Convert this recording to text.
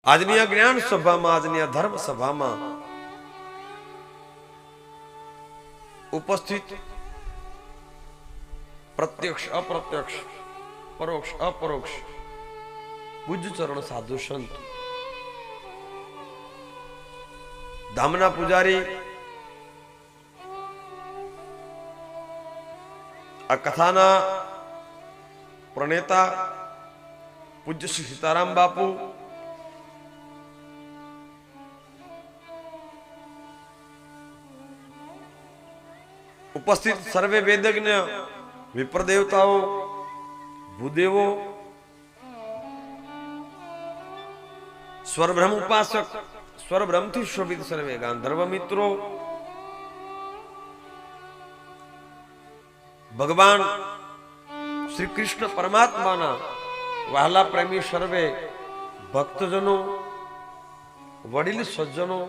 આજની આ જ્ઞાન સભામાં, આજની આ ધર્મ સભામાં ઉપસ્થિત પ્રત્યક્ષ અપ્રત્યક્ષ, પરોક્ષ અપરોક્ષ પૂજ્ય ચરણ સાધુ સંત, ધામના પૂજારી, આ કથાના પ્રણેતા પૂજ્ય શ્રી સીતારામ બાપુ, ઉપસ્થિત સર્વે વેદજ્ઞ વિપ્ર દેવતાઓ, ભૂદેવો, સ્વરબ્રહ્મ ઉપાસક, સ્વરબ્રહ્મથી શોભિત સર્વે ગાંધર્વ મિત્રો, ભગવાન શ્રી કૃષ્ણ પરમાત્માના વહાલા પ્રેમી સર્વે ભક્તજનો, વડીલ સજ્જનો,